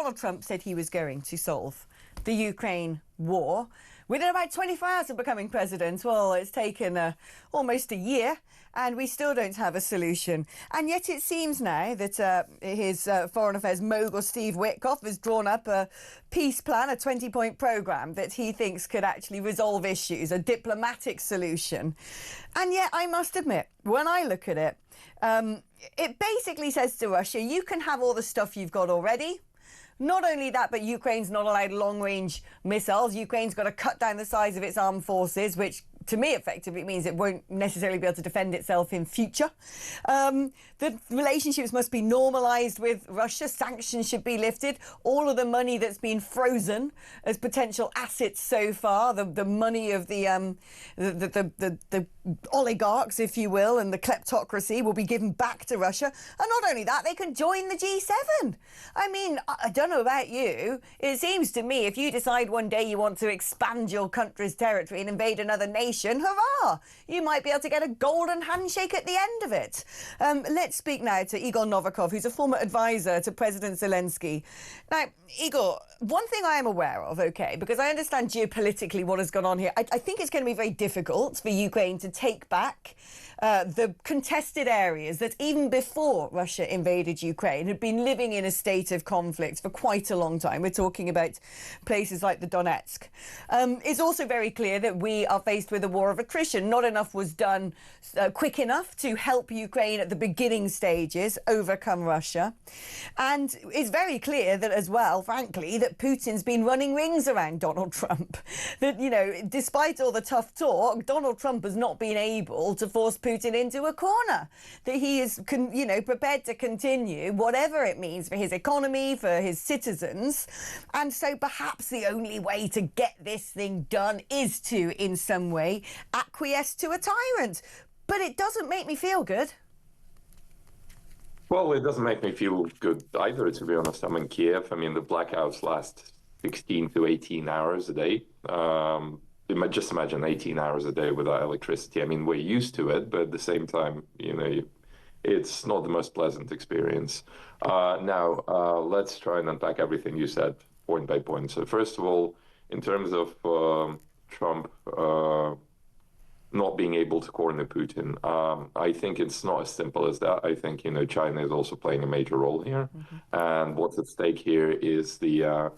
Donald Trump said he was going to solve the Ukraine war within about 24 hours of becoming president. Well, it's taken almost a year, and we still don't have a solution. And yet it seems now that his foreign affairs mogul Steve Witkoff has drawn up a peace plan, a 20-point programme that he thinks could actually resolve issues, a diplomatic solution. And yet, I must admit, when I look at it, it basically says to Russia, you can have all the stuff you've got already. Not only that, but Ukraine's not allowed long-range missiles. Ukraine's got to cut down the size of its armed forces, which to me effectively means it won't necessarily be able to defend itself in future. The relationships must be normalised with Russia. Sanctions should be lifted. All of the money that's been frozen as potential assets so far, the money of the oligarchs, if you will, and the kleptocracy will be given back to Russia. And not only that, they can join the G7. I mean, I don't know about you. It seems to me if you decide one day you want to expand your country's territory and invade another nation, hurrah! You might be able to get a golden handshake at the end of it. Let's speak now to Igor Novikov, who's a former advisor to President Zelenskyy. Now, Igor, one thing I am aware of, OK, because I understand geopolitically what has gone on here, I think it's going to be very difficult for Ukraine to take back the contested areas that even before Russia invaded Ukraine had been living in a state of conflict for quite a long time. We're talking about places like the Donetsk. It's also very clear that we are faced with a war of attrition. Not enough was done quick enough to help Ukraine at the beginning stages overcome Russia. And it's very clear that as well, frankly, that Putin's been running rings around Donald Trump. That, you know, despite all the tough talk, Donald Trump has not been able to force Putin into a corner. That he is, prepared to continue whatever it means for his economy, for his citizens. And so perhaps the only way to get this thing done is to, in some way, acquiesce to a tyrant. But it doesn't make me feel good. Well, it doesn't make me feel good either, to be honest. I'm in Kiev. I mean, the blackouts last 16 to 18 hours a day. Just imagine 18 hours a day without electricity. I mean, we're used to it, but at the same time, it's not the most pleasant experience. Now, let's try and unpack everything you said point by point. So first of all, in terms of Trump not being able to corner Putin, I think it's not as simple as that. I think, China is also playing a major role here. Mm-hmm. And what's at stake here is the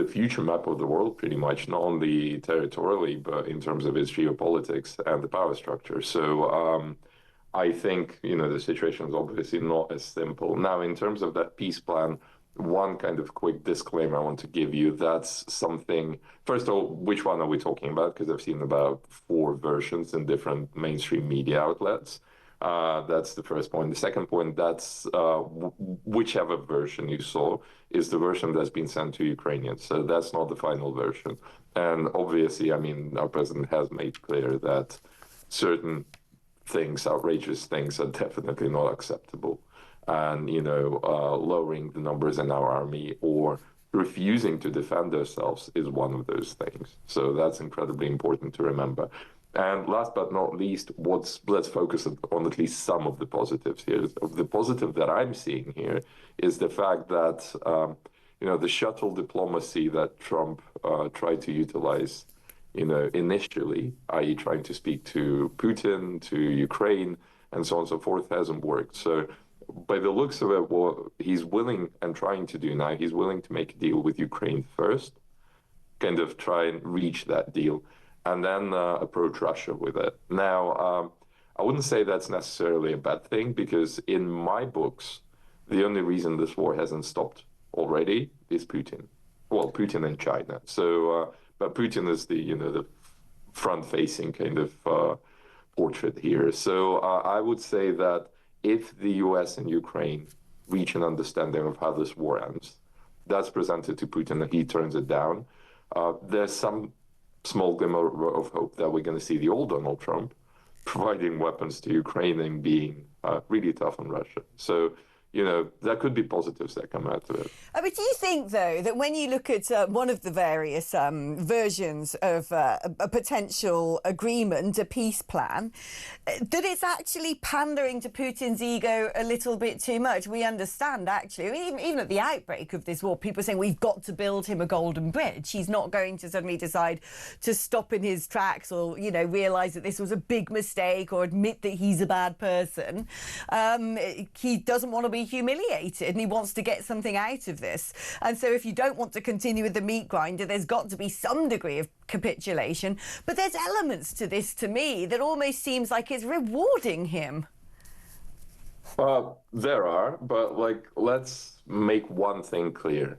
future map of the world, pretty much, not only territorially, but in terms of its geopolitics and the power structure. So I think, the situation is obviously not as simple. Now, in terms of that peace plan, one kind of quick disclaimer I want to give you, that's something, first of all, which one are we talking about? Because I've seen about 4 versions in different mainstream media outlets. That's the first point. The second point, that's whichever version you saw is the version that's been sent to Ukrainians. So that's not the final version. And obviously, I mean, our president has made clear that certain things, outrageous things, are definitely not acceptable. And, lowering the numbers in our army or refusing to defend ourselves is one of those things. So that's incredibly important to remember. And last but not least, let's focus on at least some of the positives here. The positive that I'm seeing here is the fact that, the shuttle diplomacy that Trump tried to utilize, initially, i.e. trying to speak to Putin, to Ukraine, and so on and so forth, hasn't worked. So by the looks of it, what he's willing and trying to do now, he's willing to make a deal with Ukraine first, kind of try and reach that deal, and then approach Russia with it. Now, I wouldn't say that's necessarily a bad thing, because in my books, the only reason this war hasn't stopped already is Putin. Well, Putin and China. So, but Putin is the front-facing kind of portrait here. So I would say that if the US and Ukraine reach an understanding of how this war ends, that's presented to Putin and he turns it down, there's some small glimmer of hope that we're going to see the old Donald Trump providing weapons to Ukraine and being really tough on Russia. So, there could be positives that come out of it. But do you think, though, that when you look at one of the various versions of a potential agreement, a peace plan, that it's actually pandering to Putin's ego a little bit too much? We understand, actually, I mean, even at the outbreak of this war, people are saying we've got to build him a golden bridge. He's not going to suddenly decide to stop in his tracks or, realise that this was a big mistake or admit that he's a bad person. He doesn't want to be humiliated and he wants to get something out of this. And so if you don't want to continue with the meat grinder, there's got to be some degree of capitulation. But there's elements to this, to me, that almost seems like it's rewarding him. There are, but let's make one thing clear.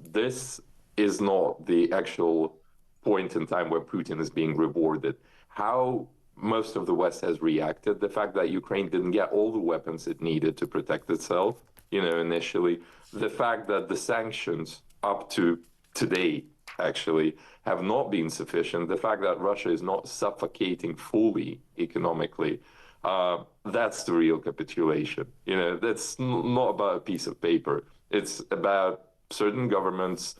This is not the actual point in time where Putin is being rewarded. How most of the West has reacted, the fact that Ukraine didn't get all the weapons it needed to protect itself, initially, the fact that the sanctions up to today actually have not been sufficient, the fact that Russia is not suffocating fully economically, that's the real capitulation. That's not about a piece of paper. It's about certain governments'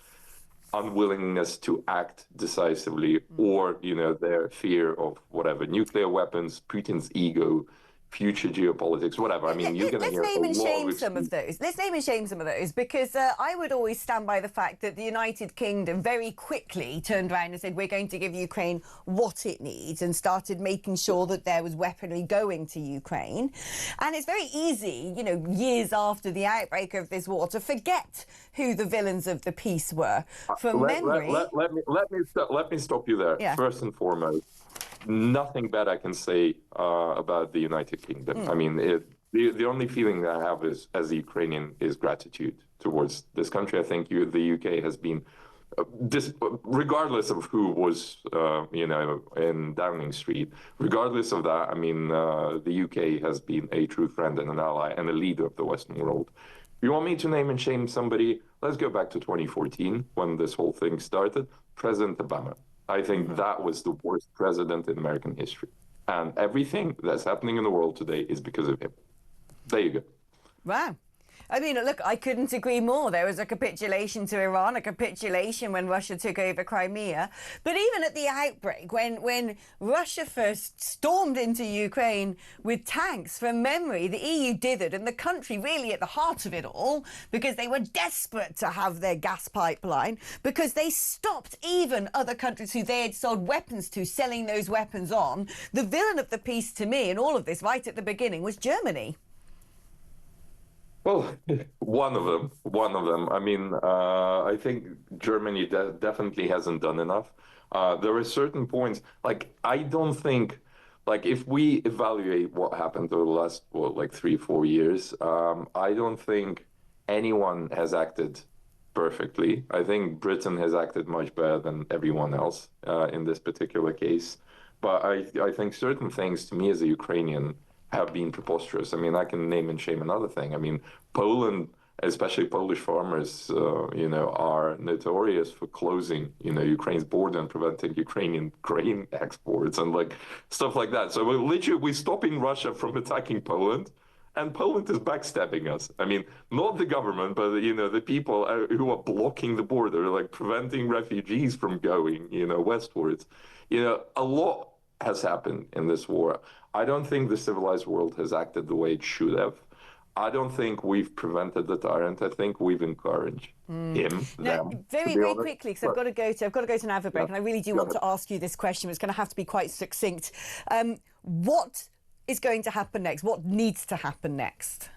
unwillingness to act decisively, or their fear of whatever, nuclear weapons, Putin's ego, future geopolitics, whatever. I mean, you're going to hear Let's name and shame some of those. Let's name and shame some of those, because I would always stand by the fact that the United Kingdom very quickly turned around and said, we're going to give Ukraine what it needs, and started making sure that there was weaponry going to Ukraine. And it's very easy, years after the outbreak of this war, to forget who the villains of the peace were. From memory... Let me stop you there. Yeah. First and foremost, nothing bad I can say about the United Kingdom. I mean, the only feeling that I have as a Ukrainian is gratitude towards this country. I think the UK has been, regardless of who was, in Downing Street, regardless of that, I mean, the UK has been a true friend and an ally and a leader of the Western world. If you want me to name and shame somebody, let's go back to 2014 when this whole thing started. President Obama. I think that was the worst president in American history. And everything that's happening in the world today is because of him. There you go. Wow. I mean, look, I couldn't agree more. There was a capitulation to Iran, a capitulation when Russia took over Crimea. But even at the outbreak, when Russia first stormed into Ukraine with tanks, from memory, the EU dithered, and the country really at the heart of it all, because they were desperate to have their gas pipeline, because they stopped even other countries who they had sold weapons to selling those weapons on. The villain of the peace to me in all of this, right at the beginning, was Germany. Well, one of them. I mean, I think Germany definitely hasn't done enough. There are certain points, I don't think, if we evaluate what happened over the last, 3-4 years, I don't think anyone has acted perfectly. I think Britain has acted much better than everyone else in this particular case. But I think certain things, to me as a Ukrainian, have been preposterous. I mean, I can name and shame another thing. I mean, Poland, especially Polish farmers, are notorious for closing, Ukraine's border and preventing Ukrainian grain exports and stuff like that. So we're stopping Russia from attacking Poland, and Poland is backstabbing us. I mean, not the government, but the people who are blocking the border, preventing refugees from going, westwards. A lot has happened in this war. I don't think the civilized world has acted the way it should have. I don't think we've prevented the tyrant. I think we've encouraged him. Very quickly, because I've got to go to an advert break, and I really do want to ask you this question. It's going to have to be quite succinct. What is going to happen next? What needs to happen next?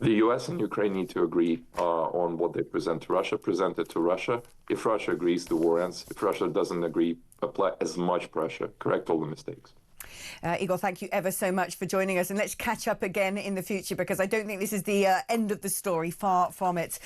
The US and Ukraine need to agree on what they present to Russia. Present it to Russia. If Russia agrees, the war ends. If Russia doesn't agree, apply as much pressure. Correct all the mistakes. Igor, thank you ever so much for joining us, and let's catch up again in the future, because I don't think this is the end of the story, far from it.